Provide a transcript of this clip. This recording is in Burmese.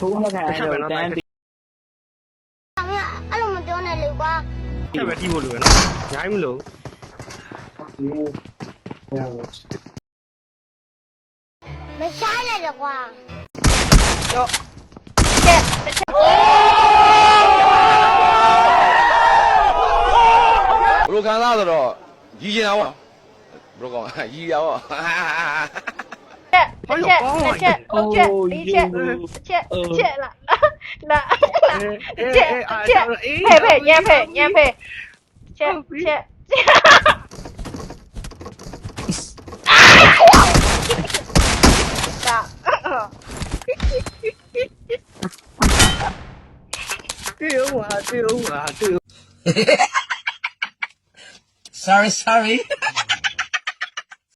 ထိုးမခံရတော့တန်းပြီးအဲ့လိုမပြောနဲ့လေကွာအဲ့ပဲတီးဖို့လိုရနော်ညာမလို့မရှားရတယ်ကွာတော့ချက်ချက်ဘလိုခံစားဆိုတော့ရီကျင်တာပေါ့ဘလိုကောင်ရီရပေါ့ချက်လာချက်ဖဲညံဖဲချက်ဒါတေးဦးဟာ Sorry